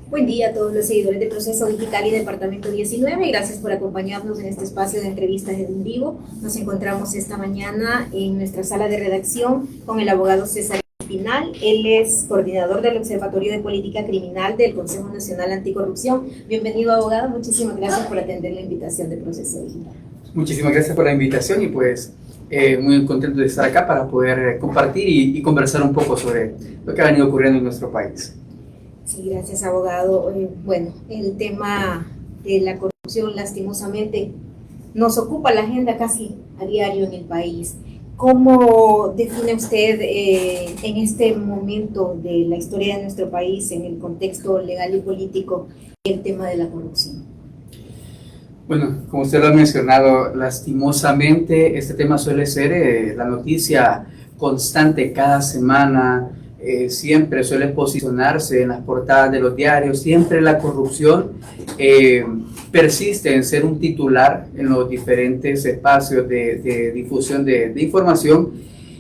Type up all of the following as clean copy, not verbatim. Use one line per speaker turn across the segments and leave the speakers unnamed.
Buen día a todos los seguidores de Proceso Digital y Departamento 19. Gracias por acompañarnos en este espacio de entrevistas en vivo. Nos encontramos esta mañana en nuestra sala de redacción con el abogado César Espinal. Él es coordinador del Observatorio de Política Criminal del Consejo Nacional Anticorrupción. Bienvenido, abogado. Muchísimas gracias por atender la invitación de Proceso Digital.
Muchísimas gracias por la invitación y pues muy contento de estar acá para poder compartir y conversar un poco sobre lo que ha venido ocurriendo en nuestro país.
Sí, gracias, abogado. Bueno, el tema de la corrupción lastimosamente nos ocupa la agenda casi a diario en el país. ¿Cómo define usted en este momento de la historia de nuestro país, en el contexto legal y político, el tema de la corrupción?
Bueno, como usted lo ha mencionado, lastimosamente este tema suele ser la noticia constante cada semana. Siempre suele posicionarse en las portadas de los diarios, siempre la corrupción persiste en ser un titular en los diferentes espacios de difusión de información,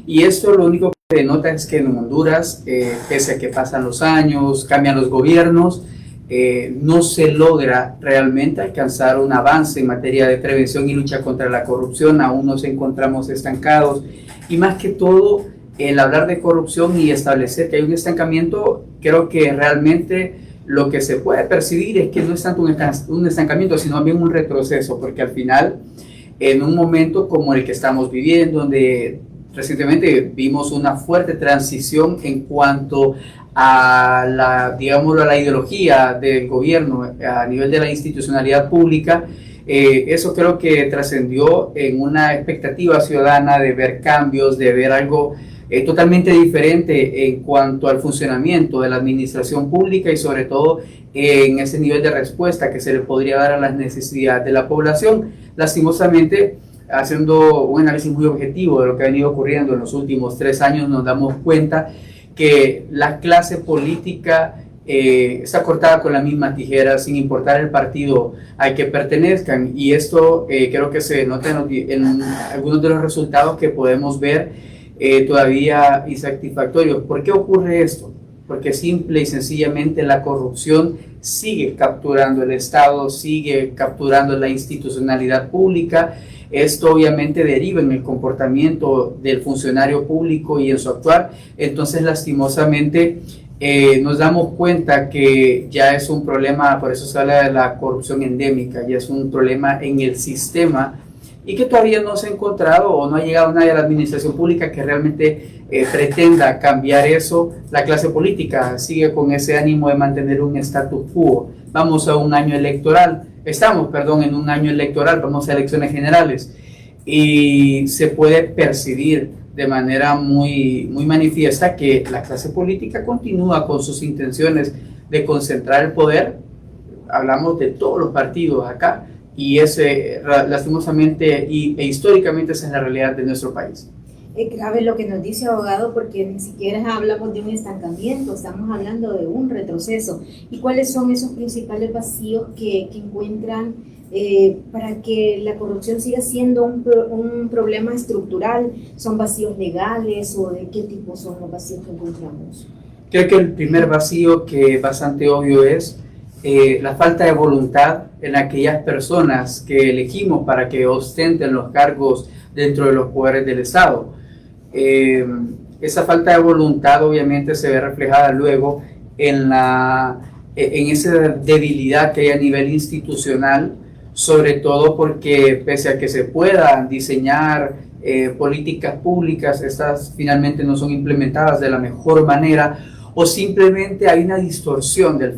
y esto lo único que denota es que en Honduras, pese a que pasan los años, cambian los gobiernos, no se logra realmente alcanzar un avance en materia de prevención y lucha contra la corrupción. Aún nos encontramos estancados, y más que todo el hablar de corrupción y establecer que hay un estancamiento, creo que realmente lo que se puede percibir es que no es tanto un estancamiento, sino también un retroceso, porque al final, en un momento como el que estamos viviendo, donde recientemente vimos una fuerte transición en cuanto a la ideología del gobierno a nivel de la institucionalidad pública, eso creo que trascendió en una expectativa ciudadana de ver cambios, de ver algo totalmente diferente en cuanto al funcionamiento de la administración pública y sobre todo en ese nivel de respuesta que se le podría dar a las necesidades de la población. Lastimosamente, haciendo un análisis muy objetivo de lo que ha venido ocurriendo en los últimos 3 años, nos damos cuenta que la clase política está cortada con la misma tijera, sin importar el partido al que pertenezcan, y esto creo que se nota en algunos de los resultados que podemos ver todavía insatisfactorios. ¿Por qué ocurre esto? Porque simple y sencillamente la corrupción sigue capturando el Estado, sigue capturando la institucionalidad pública. Esto obviamente deriva en el comportamiento del funcionario público y en su actuar. Entonces, lastimosamente, nos damos cuenta que ya es un problema, por eso se habla de la corrupción endémica, ya es un problema en el sistema, y que todavía no se ha encontrado o no ha llegado nadie a la administración pública que realmente pretenda cambiar eso. La clase política sigue con ese ánimo de mantener un status quo. Estamos en un año electoral, vamos a elecciones generales, y se puede percibir de manera muy manifiesta que la clase política continúa con sus intenciones de concentrar el poder. Hablamos de todos los partidos acá, y lastimosamente e históricamente esa es la realidad de nuestro país.
Es grave lo que nos dice, abogado, porque ni siquiera hablamos de un estancamiento, estamos hablando de un retroceso. ¿Y cuáles son esos principales vacíos que encuentran para que la corrupción siga siendo un problema estructural? ¿Son vacíos legales o de qué tipo son los vacíos que encontramos?
Creo que el primer vacío, que es bastante obvio, es la falta de voluntad en aquellas personas que elegimos para que ostenten los cargos dentro de los poderes del Estado. Esa falta de voluntad obviamente se ve reflejada luego en esa debilidad que hay a nivel institucional, sobre todo porque pese a que se puedan diseñar políticas públicas, estas finalmente no son implementadas de la mejor manera, o simplemente hay una distorsión del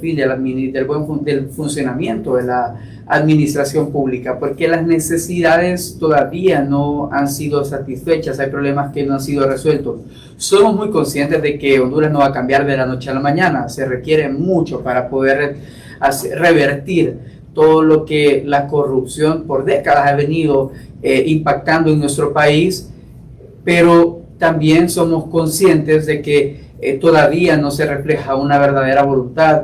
funcionamiento de la administración pública, porque las necesidades todavía no han sido satisfechas, hay problemas que no han sido resueltos. Somos muy conscientes de que Honduras no va a cambiar de la noche a la mañana, se requiere mucho para poder revertir todo lo que la corrupción por décadas ha venido impactando en nuestro país, pero también somos conscientes de que todavía no se refleja una verdadera voluntad,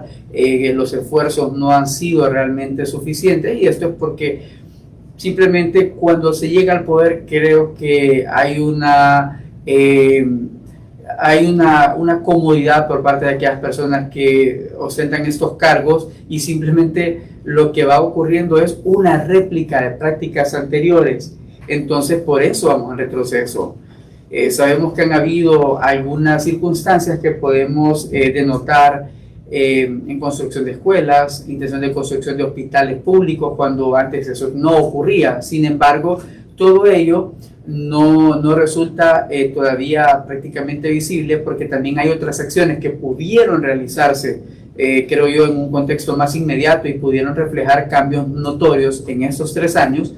los esfuerzos no han sido realmente suficientes, y esto es porque simplemente cuando se llega al poder creo que hay hay una comodidad por parte de aquellas personas que ostentan estos cargos y simplemente lo que va ocurriendo es una réplica de prácticas anteriores. Entonces, por eso vamos en retroceso. Sabemos que han habido algunas circunstancias que podemos denotar en construcción de escuelas, intención de construcción de hospitales públicos, cuando antes eso no ocurría. Sin embargo, todo ello no resulta todavía prácticamente visible, porque también hay otras acciones que pudieron realizarse, creo yo, en un contexto más inmediato y pudieron reflejar cambios notorios en estos 3 años,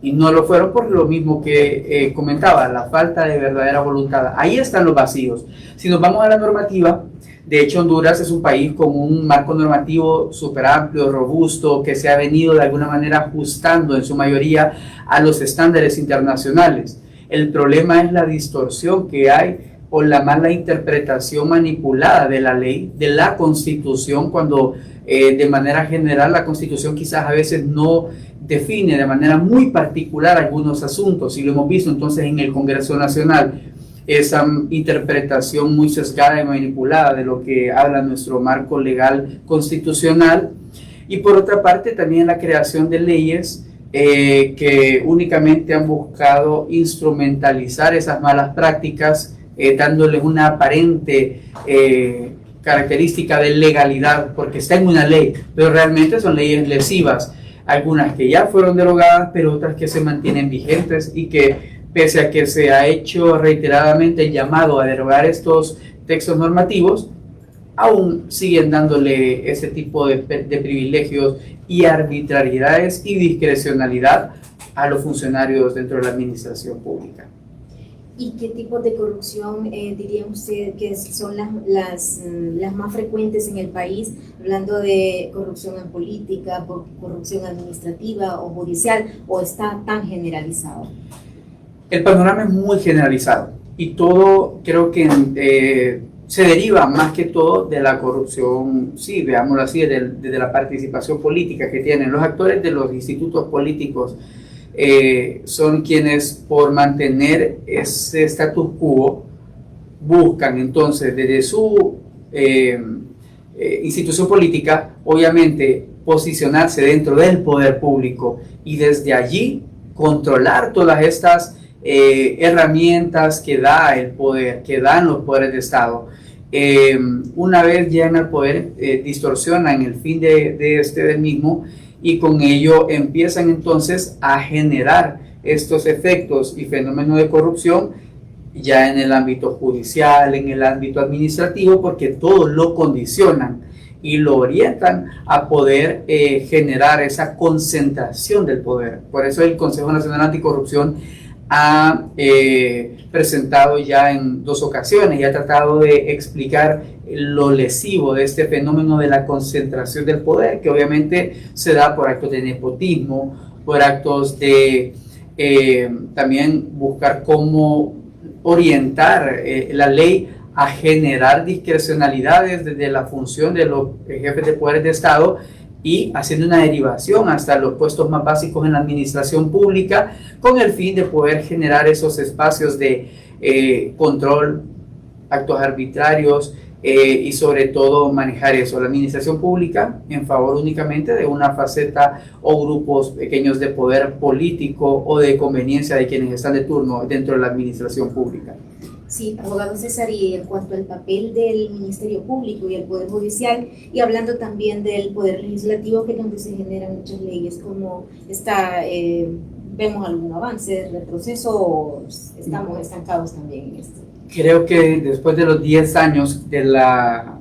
y no lo fueron por lo mismo que comentaba, la falta de verdadera voluntad. Ahí están los vacíos. Si nos vamos a la normativa, de hecho Honduras es un país con un marco normativo súper amplio, robusto, que se ha venido de alguna manera ajustando en su mayoría a los estándares internacionales. El problema es la distorsión que hay o la mala interpretación manipulada de la ley, de la Constitución, cuando de manera general la Constitución quizás a veces no define de manera muy particular algunos asuntos, y lo hemos visto entonces en el Congreso Nacional, esa interpretación muy sesgada y manipulada de lo que habla nuestro marco legal constitucional. Y por otra parte también la creación de leyes que únicamente han buscado instrumentalizar esas malas prácticas, dándoles una aparente característica de legalidad, porque está en una ley, pero realmente son leyes lesivas, algunas que ya fueron derogadas, pero otras que se mantienen vigentes y que, pese a que se ha hecho reiteradamente el llamado a derogar estos textos normativos, aún siguen dándole ese tipo de privilegios y arbitrariedades y discrecionalidad a los funcionarios dentro de la administración pública.
¿Y qué tipo de corrupción diría usted que son las más frecuentes en el país, hablando de corrupción en política, corrupción administrativa o judicial, o está tan generalizado?
El panorama es muy generalizado y todo creo que se deriva más que todo de la corrupción, sí, veámoslo así, de la participación política que tienen los actores de los institutos políticos. Son quienes, por mantener ese status quo, buscan entonces desde su institución política, obviamente, posicionarse dentro del poder público y desde allí controlar todas estas herramientas que da el poder, que dan los poderes de Estado. Una vez llegan al poder, distorsionan el fin del mismo, y con ello empiezan entonces a generar estos efectos y fenómenos de corrupción ya en el ámbito judicial, en el ámbito administrativo, porque todo lo condicionan y lo orientan a poder generar esa concentración del poder. Por eso el Consejo Nacional Anticorrupción ha presentado ya en 2 ocasiones y ha tratado de explicar lo lesivo de este fenómeno de la concentración del poder, que obviamente se da por actos de nepotismo, por actos de también buscar cómo orientar la ley a generar discrecionalidades desde la función de los jefes de poderes de Estado y haciendo una derivación hasta los puestos más básicos en la administración pública, con el fin de poder generar esos espacios de control, actos arbitrarios, y sobre todo manejar eso, la administración pública en favor únicamente de una faceta o grupos pequeños de poder político o de conveniencia de quienes están de turno dentro de la administración pública.
Sí, abogado César, y en cuanto al papel del Ministerio Público y el Poder Judicial, y hablando también del Poder Legislativo, que es donde se generan muchas leyes, como está, ¿vemos algún avance, retroceso, o estamos estancados también en esto?
Creo que después de los 10 años de la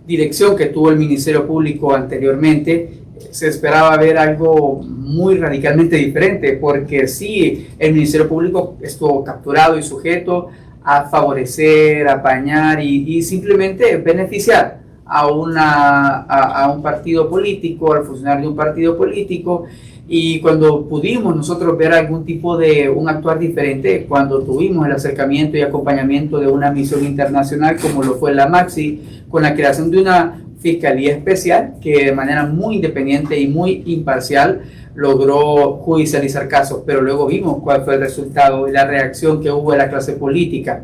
dirección que tuvo el Ministerio Público anteriormente, se esperaba ver algo muy radicalmente diferente, porque sí, el Ministerio Público estuvo capturado y sujeto a favorecer, apañar y simplemente beneficiar a un partido político, al funcionario de un partido político. Y cuando pudimos nosotros ver algún tipo de un actuar diferente, cuando tuvimos el acercamiento y acompañamiento de una misión internacional como lo fue la MAXI, con la creación de una Fiscalía Especial que de manera muy independiente y muy imparcial logró judicializar casos, pero luego vimos cuál fue el resultado y la reacción que hubo de la clase política.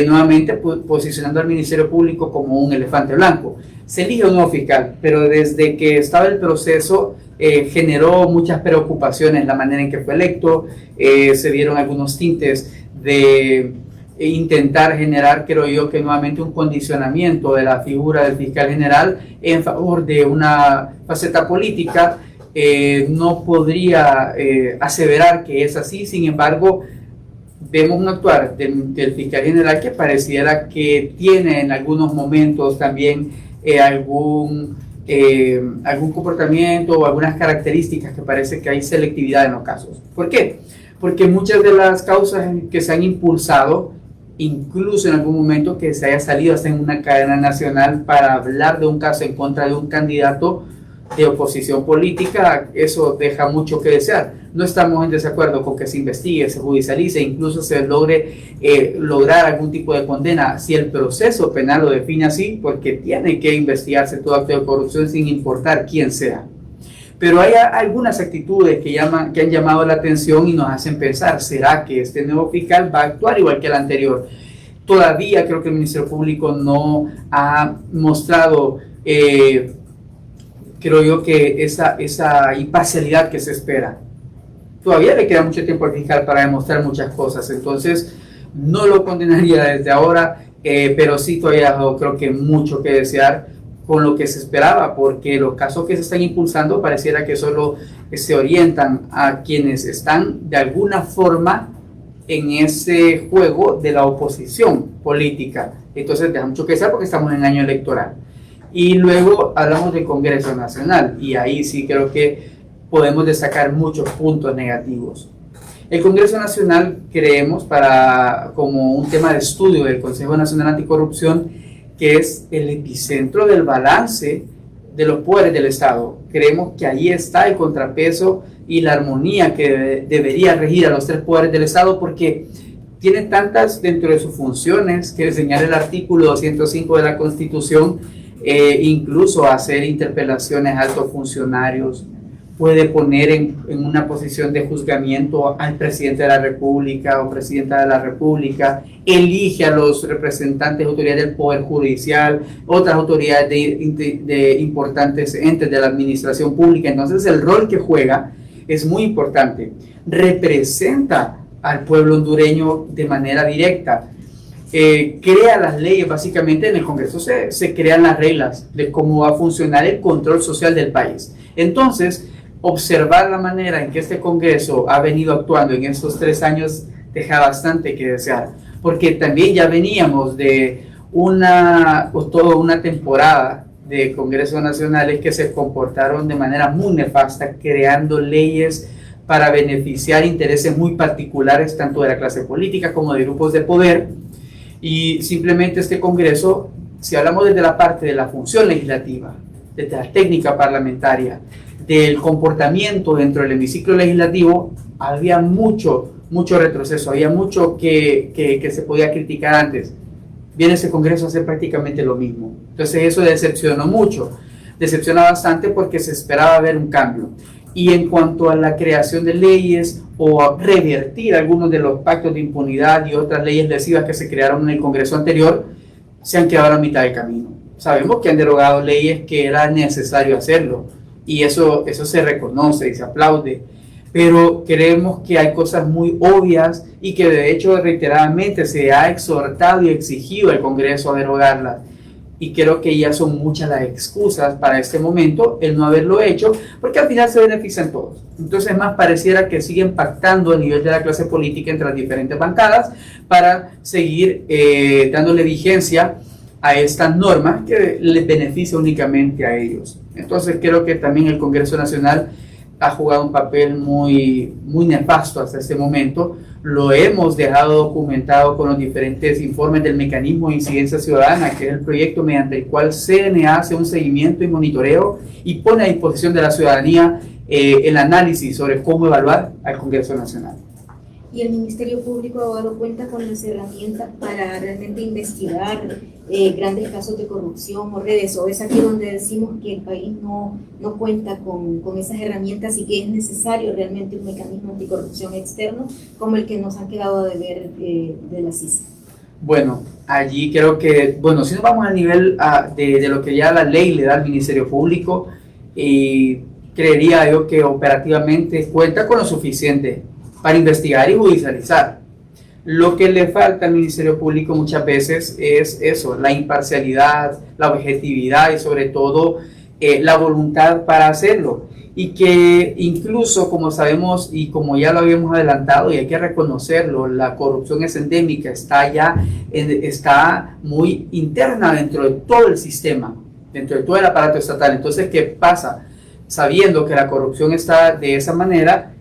nuevamente posicionando al Ministerio Público como un elefante blanco. Se elige un nuevo fiscal, pero desde que estaba el proceso generó muchas preocupaciones la manera en que fue electo, se vieron algunos tintes de intentar generar, creo yo, que nuevamente un condicionamiento de la figura del fiscal general en favor de una faceta política. No podría aseverar que es así, sin embargo, vemos un actuar del fiscal general que pareciera que tiene en algunos momentos también algún comportamiento o algunas características que parece que hay selectividad en los casos. ¿Por qué? Porque muchas de las causas que se han impulsado, incluso en algún momento que se haya salido hasta en una cadena nacional para hablar de un caso en contra de un candidato de oposición política, eso deja mucho que desear. No estamos en desacuerdo con que se investigue, se judicialice, incluso se logre lograr algún tipo de condena, si el proceso penal lo define así, porque tiene que investigarse todo acto de corrupción sin importar quién sea. Pero hay algunas actitudes que han llamado la atención y nos hacen pensar, ¿será que este nuevo fiscal va a actuar igual que el anterior? Todavía creo que el Ministerio Público no ha mostrado, creo yo, que esa imparcialidad que se espera. Todavía le queda mucho tiempo al fiscal para demostrar muchas cosas, entonces no lo condenaría desde ahora, pero sí todavía creo que mucho que desear con lo que se esperaba, porque los casos que se están impulsando pareciera que solo se orientan a quienes están de alguna forma en ese juego de la oposición política. Entonces deja mucho que desear porque estamos en año electoral. Y luego hablamos del Congreso Nacional, y ahí sí creo que podemos destacar muchos puntos negativos. El Congreso Nacional creemos como un tema de estudio del Consejo Nacional Anticorrupción, que es el epicentro del balance de los poderes del Estado. Creemos que ahí está el contrapeso y la armonía que debería regir a los tres poderes del Estado, porque tiene tantas dentro de sus funciones que señala el artículo 205 de la Constitución, incluso hacer interpelaciones a altos funcionarios, puede poner en una posición de juzgamiento al presidente de la República o presidenta de la República, elige a los representantes de autoridades del Poder Judicial, otras autoridades de importantes entes de la administración pública. Entonces el rol que juega es muy importante, representa al pueblo hondureño de manera directa, crea las leyes. Básicamente en el Congreso se crean las reglas de cómo va a funcionar el control social del país. Entonces, observar la manera en que este Congreso ha venido actuando en estos 3 años deja bastante que desear, porque también ya veníamos de toda una temporada de Congresos Nacionales que se comportaron de manera muy nefasta, creando leyes para beneficiar intereses muy particulares, tanto de la clase política como de grupos de poder. Y simplemente este Congreso, si hablamos desde la parte de la función legislativa, desde la técnica parlamentaria, del comportamiento dentro del hemiciclo legislativo, había mucho retroceso, había mucho que se podía criticar antes. Viene ese Congreso a hacer prácticamente lo mismo. Entonces eso decepcionó mucho, decepciona bastante porque se esperaba ver un cambio. Y en cuanto a la creación de leyes o a revertir algunos de los pactos de impunidad y otras leyes lesivas que se crearon en el Congreso anterior, se han quedado a mitad de camino. Sabemos que han derogado leyes que era necesario hacerlo, y eso se reconoce y se aplaude, pero creemos que hay cosas muy obvias y que de hecho reiteradamente se ha exhortado y exigido al Congreso a derogarlas, y creo que ya son muchas las excusas para este momento el no haberlo hecho, porque al final se benefician todos. Entonces más pareciera que siguen pactando a nivel de la clase política entre las diferentes bancadas para seguir dándole vigencia a estas normas que les beneficia únicamente a ellos. Entonces creo que también el Congreso Nacional ha jugado un papel muy nefasto hasta este momento. Lo hemos dejado documentado con los diferentes informes del Mecanismo de Incidencia Ciudadana, que es el proyecto mediante el cual CNA hace un seguimiento y monitoreo y pone a disposición de la ciudadanía el análisis sobre cómo evaluar al Congreso Nacional.
Y el Ministerio Público ha dado cuenta con las herramientas para realmente investigar grandes casos de corrupción o redes, o es aquí donde decimos que el país no cuenta con esas herramientas y que es necesario realmente un mecanismo anticorrupción externo como el que nos ha quedado de ver de la CICE.
Bueno, allí creo que, bueno, si nos vamos al nivel de lo que ya la ley le da al Ministerio Público, creería yo que operativamente cuenta con lo suficiente para investigar y judicializar. Lo que le falta al Ministerio Público muchas veces es eso, la imparcialidad, la objetividad y sobre todo la voluntad para hacerlo. Y que incluso, como sabemos y como ya lo habíamos adelantado, y hay que reconocerlo, la corrupción es endémica, está muy interna dentro de todo el sistema, dentro de todo el aparato estatal. Entonces, ¿qué pasa? Sabiendo que la corrupción está de esa manera,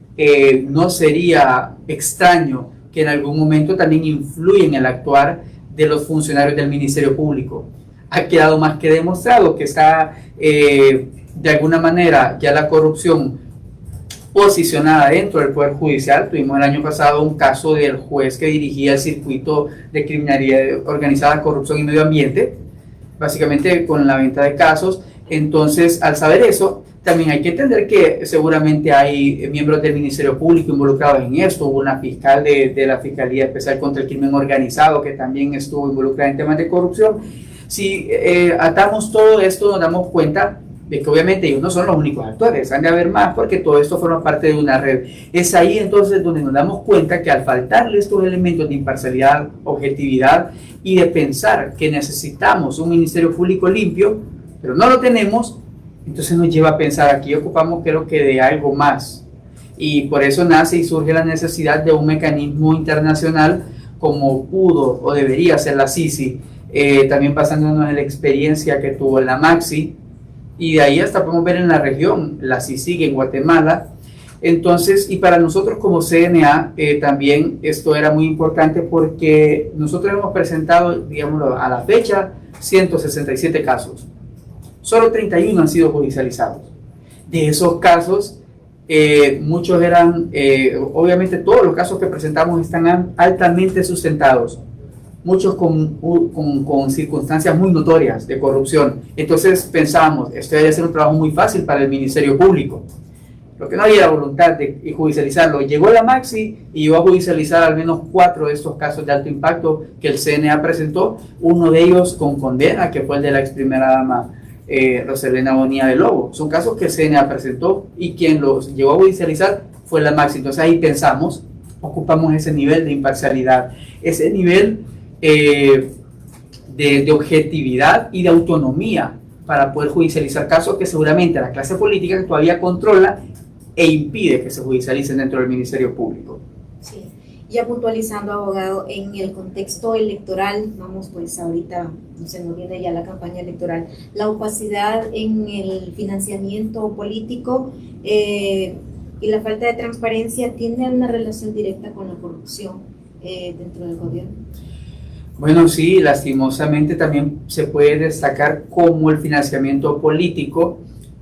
no sería extraño que en algún momento también influye en el actuar de los funcionarios del Ministerio Público. Ha quedado más que demostrado que está de alguna manera ya la corrupción posicionada dentro del Poder Judicial. Tuvimos el año pasado un caso del juez que dirigía el circuito de criminalidad organizada, corrupción y medio ambiente, básicamente con la venta de casos. Entonces, al saber eso, también hay que entender que seguramente hay miembros del Ministerio Público involucrados en esto. Hubo una fiscal de la Fiscalía Especial contra el Crimen Organizado que también estuvo involucrada en temas de corrupción. Si atamos todo esto, nos damos cuenta de que obviamente ellos no son los únicos actores, han de haber más porque todo esto forma parte de una red. Es ahí entonces donde nos damos cuenta que al faltarle estos elementos de imparcialidad, objetividad y de pensar que necesitamos un Ministerio Público limpio, pero no lo tenemos, entonces nos lleva a pensar, aquí ocupamos creo que de algo más. Y por eso nace y surge la necesidad de un mecanismo internacional como pudo o debería ser la CICI, también basándonos en la experiencia que tuvo la MAXI, y de ahí hasta podemos ver en la región, la CICIG en Guatemala. Entonces, y para nosotros como CNA, también esto era muy importante porque nosotros hemos presentado, digámoslo, a la fecha, 167 casos. Solo 31 han sido judicializados. De esos casos, muchos eran, obviamente todos los casos que presentamos están altamente sustentados, muchos con circunstancias muy notorias de corrupción. Entonces pensábamos, esto debe ser un trabajo muy fácil para el Ministerio Público. Lo que no había la voluntad de judicializarlo. Llegó la MAXI y iba a judicializar al menos 4 de estos casos de alto impacto que el CNA presentó, uno de ellos con condena, que fue el de la ex primera dama Roselena Bonilla de Lobo. Son casos que el CNA presentó y quien los llevó a judicializar fue la MAXI. Entonces ahí pensamos, ocupamos ese nivel de imparcialidad, ese nivel de objetividad y de autonomía para poder judicializar casos que seguramente la clase política todavía controla e impide que se judicialicen dentro del Ministerio Público.
Sí. Ya puntualizando, abogado, en el contexto electoral, vamos pues ahorita, se nos viene ya la campaña electoral, la opacidad en el financiamiento político y la falta de transparencia tiene una relación directa con la corrupción dentro del gobierno.
Bueno, sí, lastimosamente también se puede destacar como el financiamiento político,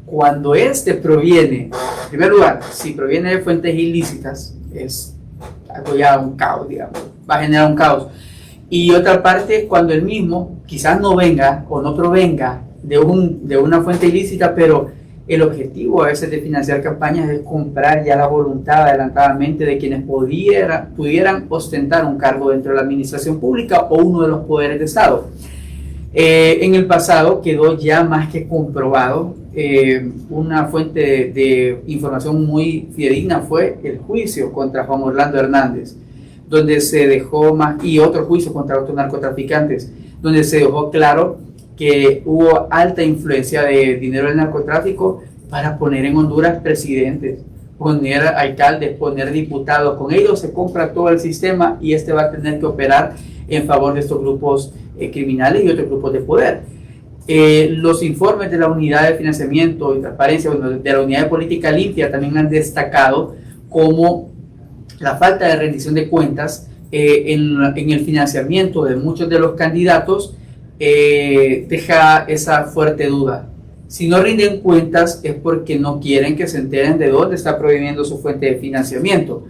cuando este proviene, en primer lugar, si proviene de fuentes ilícitas, es algo ya un caos, digamos, va a generar un caos. Y otra parte, cuando el mismo quizás no venga o no provenga de una fuente ilícita, pero el objetivo a veces de financiar campañas es comprar ya la voluntad adelantadamente de quienes pudieran ostentar un cargo dentro de la administración pública o uno de los poderes de Estado. En el pasado quedó ya más que comprobado, una fuente de información muy fidedigna fue el juicio contra Juan Orlando Hernández, donde se dejó y otro juicio contra otros narcotraficantes, donde se dejó claro que hubo alta influencia de dinero del narcotráfico para poner en Honduras presidentes, poner alcaldes, poner diputados. Con ellos se compra todo el sistema y este va a tener que operar en favor de estos grupos criminales y otros grupos de poder. Los informes de la Unidad de Financiamiento y Transparencia, de la Unidad de Política Limpia, también han destacado como la falta de rendición de cuentas en el financiamiento de muchos de los candidatos deja esa fuerte duda. Si no rinden cuentas es porque no quieren que se enteren de dónde está proveniendo su fuente de financiamiento.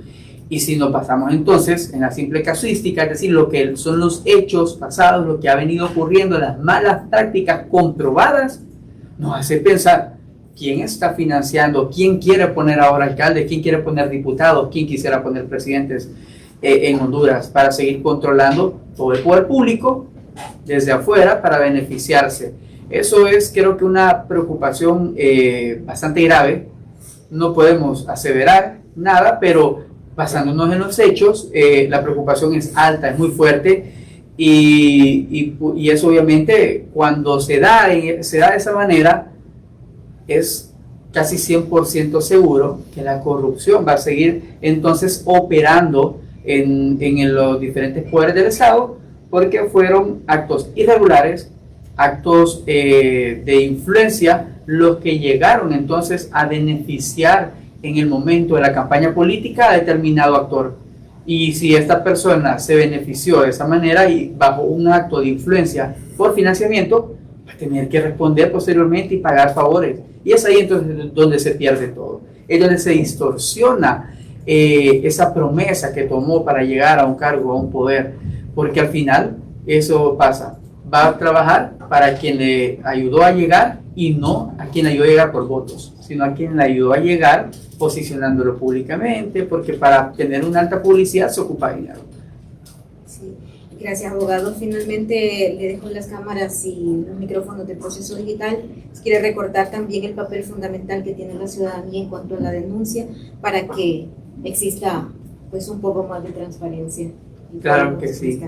Y si nos basamos entonces en la simple casuística, es decir, lo que son los hechos pasados, lo que ha venido ocurriendo, las malas prácticas comprobadas, nos hace pensar quién está financiando, quién quiere poner ahora alcaldes, quién quiere poner diputados, quién quisiera poner presidentes en Honduras para seguir controlando todo el poder público desde afuera para beneficiarse. Eso es, creo que, una preocupación bastante grave. No podemos aseverar nada, pero basándonos en los hechos, la preocupación es alta, es muy fuerte, y eso obviamente cuando se da de esa manera, es casi 100% seguro que la corrupción va a seguir entonces operando en los diferentes poderes del Estado, porque fueron actos irregulares, actos de influencia, los que llegaron entonces a beneficiar en el momento de la campaña política a determinado actor. Y si esta persona se benefició de esa manera y bajo un acto de influencia por financiamiento, va a tener que responder posteriormente y pagar favores. Y es ahí entonces donde se pierde todo. Es donde se distorsiona esa promesa que tomó para llegar a un cargo, a un poder. Porque al final eso pasa. Va a trabajar para quien le ayudó a llegar y no a quien le ayudó a llegar por votos, sino a quien le ayudó a llegar posicionándolo públicamente, porque para tener una alta publicidad se ocupa dinero.
Sí. Gracias, abogado. Finalmente le dejo las cámaras y los micrófonos del proceso digital. Quiere recordar también el papel fundamental que tiene la ciudadanía en cuanto a la denuncia para que exista pues un poco más de transparencia.
Claro que sí.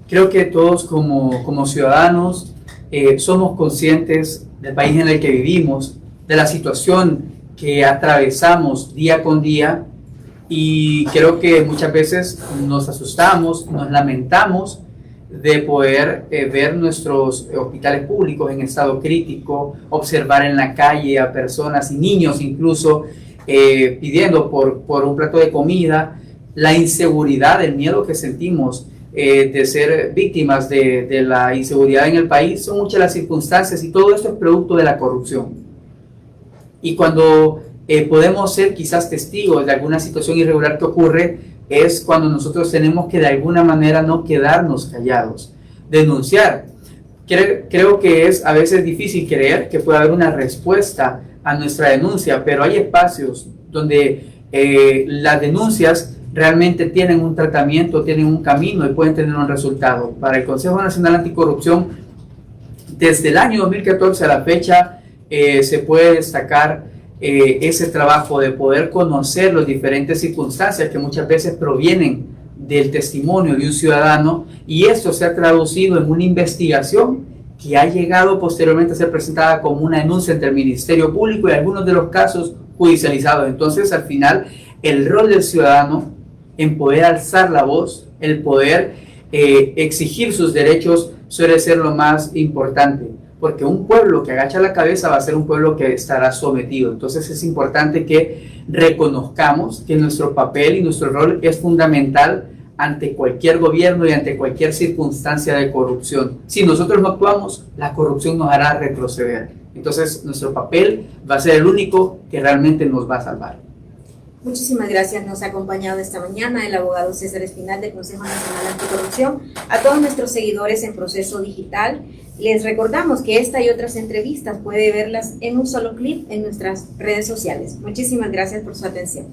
Creo que todos como ciudadanos somos conscientes del país en el que vivimos, de la situación que atravesamos día con día, y creo que muchas veces nos asustamos, nos lamentamos de poder ver nuestros hospitales públicos en estado crítico, observar en la calle a personas y niños incluso pidiendo por un plato de comida, la inseguridad, el miedo que sentimos de ser víctimas de la inseguridad en el país. Son muchas las circunstancias y todo esto es producto de la corrupción. Y cuando podemos ser quizás testigos de alguna situación irregular que ocurre, es cuando nosotros tenemos que de alguna manera no quedarnos callados, denunciar. Creo que es a veces difícil creer que pueda haber una respuesta a nuestra denuncia, pero hay espacios donde las denuncias realmente tienen un tratamiento, tienen un camino y pueden tener un resultado. Para el Consejo Nacional Anticorrupción, desde el año 2014 a la fecha, se puede destacar ese trabajo de poder conocer las diferentes circunstancias que muchas veces provienen del testimonio de un ciudadano, y esto se ha traducido en una investigación que ha llegado posteriormente a ser presentada como una denuncia ante el Ministerio Público y algunos de los casos judicializados. Entonces, al final, el rol del ciudadano en poder alzar la voz, el poder exigir sus derechos, suele ser lo más importante, porque un pueblo que agacha la cabeza va a ser un pueblo que estará sometido. Entonces es importante que reconozcamos que nuestro papel y nuestro rol es fundamental ante cualquier gobierno y ante cualquier circunstancia de corrupción. Si nosotros no actuamos, la corrupción nos hará retroceder. Entonces nuestro papel va a ser el único que realmente nos va a salvar.
Muchísimas gracias. Nos ha acompañado esta mañana el abogado César Espinal del Consejo Nacional Anticorrupción. A todos nuestros seguidores en Proceso Digital, les recordamos que esta y otras entrevistas puede verlas en un solo clip en nuestras redes sociales. Muchísimas gracias por su atención.